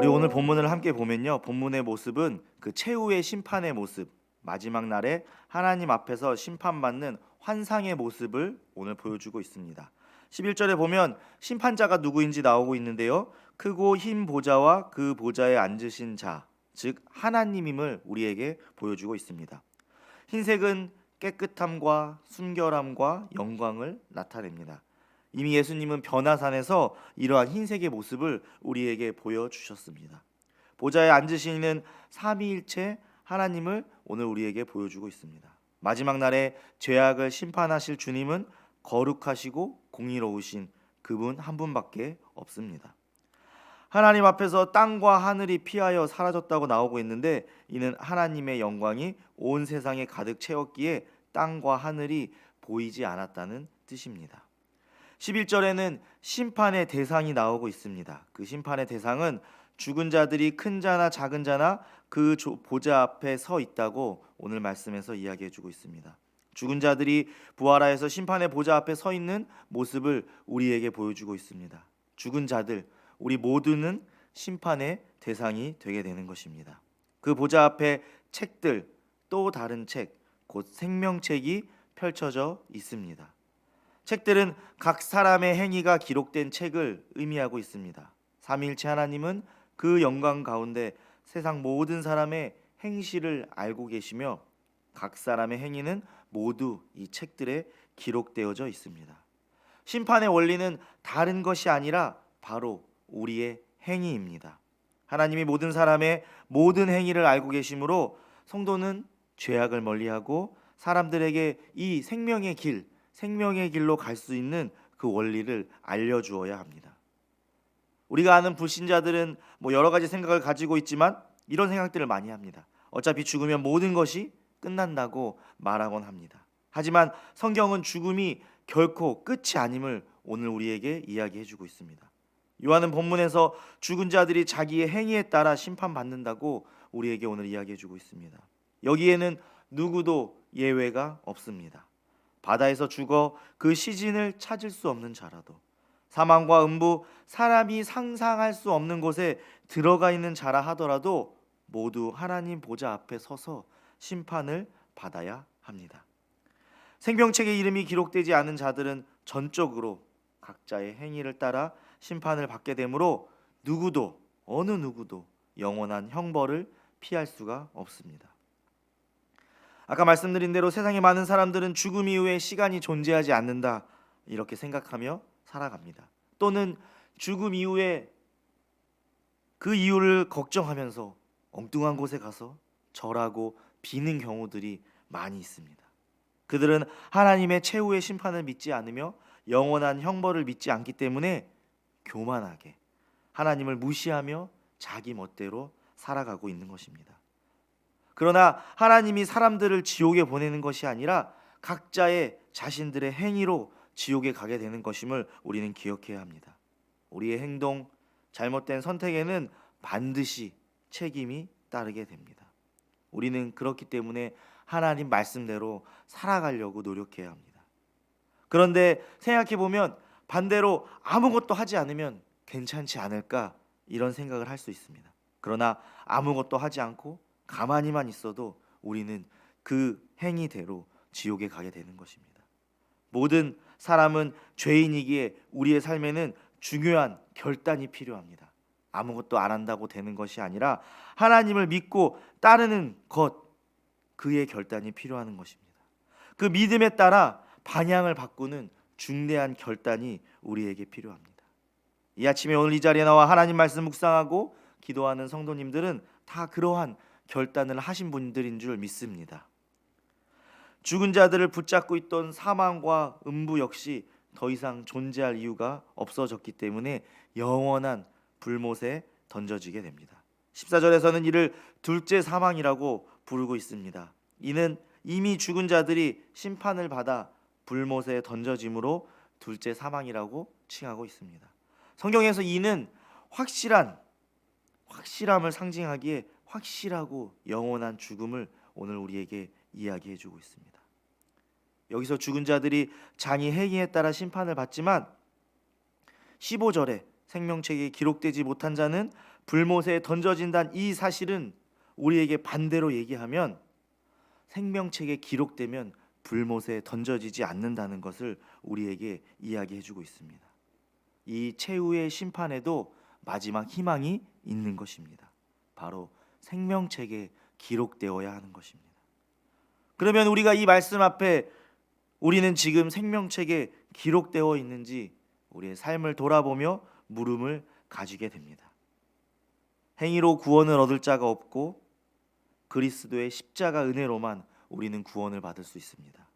우리 오늘 본문을 함께 보면요. 본문의 모습은 그 최후의 심판의 모습, 마지막 날에 하나님 앞에서 심판받는 환상의 모습을 오늘 보여주고 있습니다. 11절에 보면 심판자가 누구인지 나오고 있는데요. 크고 흰 보좌와 그 보좌에 앉으신 자, 즉 하나님임을 우리에게 보여주고 있습니다. 흰색은 깨끗함과 순결함과 영광을 나타냅니다. 이미 예수님은 변화산에서 이러한 흰색의 모습을 우리에게 보여주셨습니다. 보좌에 앉으시는 삼위일체 하나님을 오늘 우리에게 보여주고 있습니다. 마지막 날에 죄악을 심판하실 주님은 거룩하시고 공의로우신 그분 한 분밖에 없습니다. 하나님 앞에서 땅과 하늘이 피하여 사라졌다고 나오고 있는데, 이는 하나님의 영광이 온 세상에 가득 채웠기에 땅과 하늘이 보이지 않았다는 뜻입니다. 11절에는 심판의 대상이 나오고 있습니다. 그 심판의 대상은 죽은 자들이 큰 자나 작은 자나 그 보좌 앞에 서 있다고 오늘 말씀에서 이야기해 주고 있습니다. 죽은 자들이 부활하여서 심판의 보좌 앞에 서 있는 모습을 우리에게 보여주고 있습니다. 죽은 자들, 우리 모두는 심판의 대상이 되게 되는 것입니다. 그 보좌 앞에 책들, 또 다른 책, 곧 생명책이 펼쳐져 있습니다. 책들은 각 사람의 행위가 기록된 책을 의미하고 있습니다. 삼위일체 하나님은 그 영광 가운데 세상 모든 사람의 행실을 알고 계시며 각 사람의 행위는 모두 이 책들에 기록되어져 있습니다. 심판의 원리는 다른 것이 아니라 바로 우리의 행위입니다. 하나님이 모든 사람의 모든 행위를 알고 계시므로 성도는 죄악을 멀리하고 사람들에게 이 생명의 길로 갈 수 있는 그 원리를 알려주어야 합니다. 우리가 아는 불신자들은 여러 가지 생각을 가지고 있지만 이런 생각들을 많이 합니다. 어차피 죽으면 모든 것이 끝난다고 말하곤 합니다. 하지만 성경은 죽음이 결코 끝이 아님을 오늘 우리에게 이야기해주고 있습니다. 요한은 본문에서 죽은 자들이 자기의 행위에 따라 심판받는다고 우리에게 오늘 이야기해주고 있습니다. 여기에는 누구도 예외가 없습니다. 바다에서 죽어 그 시신을 찾을 수 없는 자라도, 사망과 음부, 사람이 상상할 수 없는 곳에 들어가 있는 자라 하더라도 모두 하나님 보좌 앞에 서서 심판을 받아야 합니다. 생명책의 이름이 기록되지 않은 자들은 전적으로 각자의 행위를 따라 심판을 받게 되므로 누구도, 어느 누구도 영원한 형벌을 피할 수가 없습니다. 아까 말씀드린 대로 세상의 많은 사람들은 죽음 이후에 시간이 존재하지 않는다 이렇게 생각하며 살아갑니다. 또는 죽음 이후에 그 이유를 걱정하면서 엉뚱한 곳에 가서 절하고 비는 경우들이 많이 있습니다. 그들은 하나님의 최후의 심판을 믿지 않으며 영원한 형벌을 믿지 않기 때문에 교만하게 하나님을 무시하며 자기 멋대로 살아가고 있는 것입니다. 그러나 하나님이 사람들을 지옥에 보내는 것이 아니라 각자의 자신들의 행위로 지옥에 가게 되는 것임을 우리는 기억해야 합니다. 우리의 행동, 잘못된 선택에는 반드시 책임이 따르게 됩니다. 우리는 그렇기 때문에 하나님 말씀대로 살아가려고 노력해야 합니다. 그런데 생각해 보면 반대로 아무것도 하지 않으면 괜찮지 않을까 이런 생각을 할 수 있습니다. 그러나 아무것도 하지 않고 가만히만 있어도 우리는 그 행위대로 지옥에 가게 되는 것입니다. 모든 사람은 죄인이기에 우리의 삶에는 중요한 결단이 필요합니다. 아무것도 안 한다고 되는 것이 아니라 하나님을 믿고 따르는 것, 그의 결단이 필요한 것입니다. 그 믿음에 따라 방향을 바꾸는 중대한 결단이 우리에게 필요합니다. 이 아침에 오늘 이 자리에 나와 하나님 말씀 묵상하고 기도하는 성도님들은 다 그러한 결단을 하신 분들인 줄 믿습니다. 죽은 자들을 붙잡고 있던 사망과 음부 역시 더 이상 존재할 이유가 없어졌기 때문에 영원한 불못에 던져지게 됩니다. 14절에서는 이를 둘째 사망이라고 부르고 있습니다. 이는 이미 죽은 자들이 심판을 받아 불못에 던져짐으로 둘째 사망이라고 칭하고 있습니다. 성경에서 이는 확실함을 상징하기에 확실하고 영원한 죽음을 오늘 우리에게 이야기해 주고 있습니다. 여기서 죽은 자들이 자기 행위에 따라 심판을 받지만 15절에 생명책에 기록되지 못한 자는 불못에 던져진다는 이 사실은 우리에게 반대로 얘기하면 생명책에 기록되면 불못에 던져지지 않는다는 것을 우리에게 이야기해주고 있습니다. 이 최후의 심판에도 마지막 희망이 있는 것입니다. 바로 생명책에 기록되어야 하는 것입니다. 그러면 우리가 이 말씀 앞에 우리는 지금 생명책에 기록되어 있는지 우리의 삶을 돌아보며 물음을 가지게 됩니다. 행위로 구원을 얻을 자가 없고 그리스도의 십자가 은혜로만 우리는 구원을 받을 수 있습니다.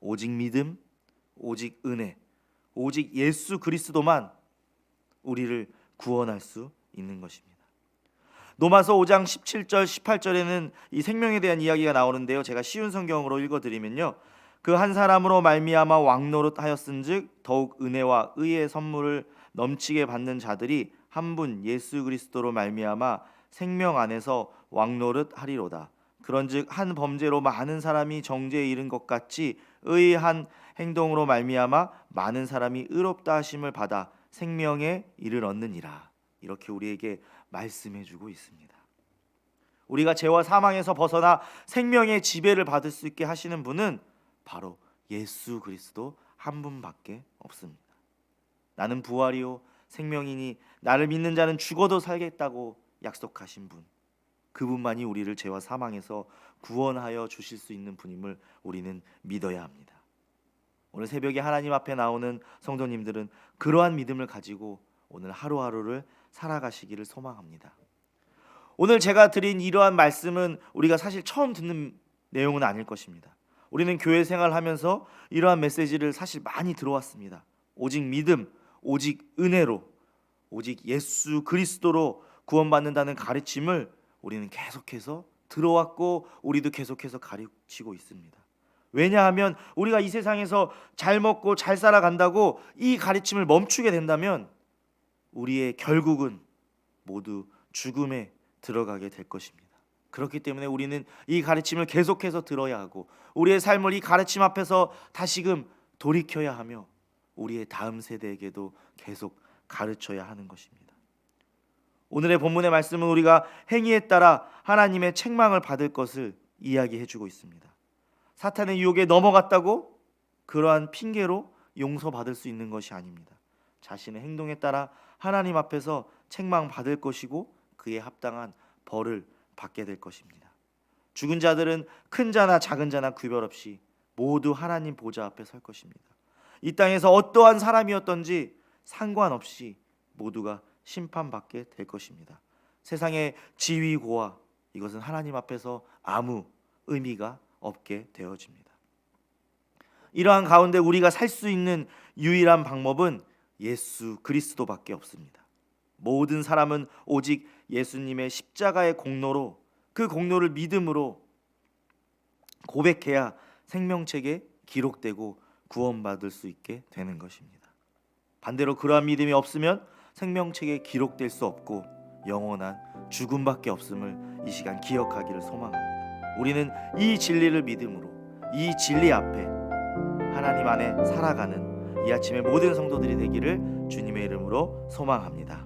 오직 믿음, 오직 은혜, 오직 예수 그리스도만 우리를 구원할 수 있는 것입니다. 로마서 5장 17절 18절에는 이 생명에 대한 이야기가 나오는데요. 제가 쉬운 성경으로 읽어드리면요. 그 한 사람으로 말미암아 왕노릇하였은즉 더욱 은혜와 의의 선물을 넘치게 받는 자들이 한 분 예수 그리스도로 말미암아 생명 안에서 왕노릇하리로다. 그런즉 한 범죄로 많은 사람이 정죄에 이른 것 같이 의의 한 행동으로 말미암아 많은 사람이 의롭다 하심을 받아 생명에 이를 얻느니라. 이렇게 우리에게 말씀해주고 있습니다. 우리가 죄와 사망에서 벗어나 생명의 지배를 받을 수 있게 하시는 분은 바로 예수 그리스도 한 분밖에 없습니다. 나는 부활이요 생명이니 나를 믿는 자는 죽어도 살겠다고 약속하신 분, 그분만이 우리를 죄와 사망에서 구원하여 주실 수 있는 분임을 우리는 믿어야 합니다. 오늘 새벽에 하나님 앞에 나오는 성도님들은 그러한 믿음을 가지고 오늘 하루하루를 살아가시기를 소망합니다. 오늘 제가 드린 이러한 말씀은 우리가 사실 처음 듣는 내용은 아닐 것입니다. 우리는 교회 생활하면서 이러한 메시지를 사실 많이 들어왔습니다. 오직 믿음, 오직 은혜로, 오직 예수 그리스도로 구원받는다는 가르침을 우리는 계속해서 들어왔고 우리도 계속해서 가르치고 있습니다. 왜냐하면 우리가 이 세상에서 잘 먹고 잘 살아간다고 이 가르침을 멈추게 된다면 우리의 결국은 모두 죽음에 들어가게 될 것입니다. 그렇기 때문에 우리는 이 가르침을 계속해서 들어야 하고 우리의 삶을 이 가르침 앞에서 다시금 돌이켜야 하며 우리의 다음 세대에게도 계속 가르쳐야 하는 것입니다. 오늘의 본문의 말씀은 우리가 행위에 따라 하나님의 책망을 받을 것을 이야기해주고 있습니다. 사탄의 유혹에 넘어갔다고 그러한 핑계로 용서받을 수 있는 것이 아닙니다. 자신의 행동에 따라 하나님 앞에서 책망받을 것이고 그에 합당한 벌을 받게 될 것입니다. 죽은 자들은 큰 자나 작은 자나 구별 없이 모두 하나님 보좌 앞에 설 것입니다. 이 땅에서 어떠한 사람이었던지 상관없이 모두가 심판받게 될 것입니다. 세상의 지위고와 이것은 하나님 앞에서 아무 의미가 없게 되어집니다. 이러한 가운데 우리가 살 수 있는 유일한 방법은 예수 그리스도밖에 없습니다. 모든 사람은 오직 예수님의 십자가의 공로로 그 공로를 믿음으로 고백해야 생명책에 기록되고 구원받을 수 있게 되는 것입니다. 반대로 그러한 믿음이 없으면 생명책에 기록될 수 없고 영원한 죽음밖에 없음을 이 시간 기억하기를 소망합니다. 우리는 이 진리를 믿음으로 이 진리 앞에 하나님 안에 살아가는 이 아침에 모든 성도들이 되기를 주님의 이름으로 소망합니다.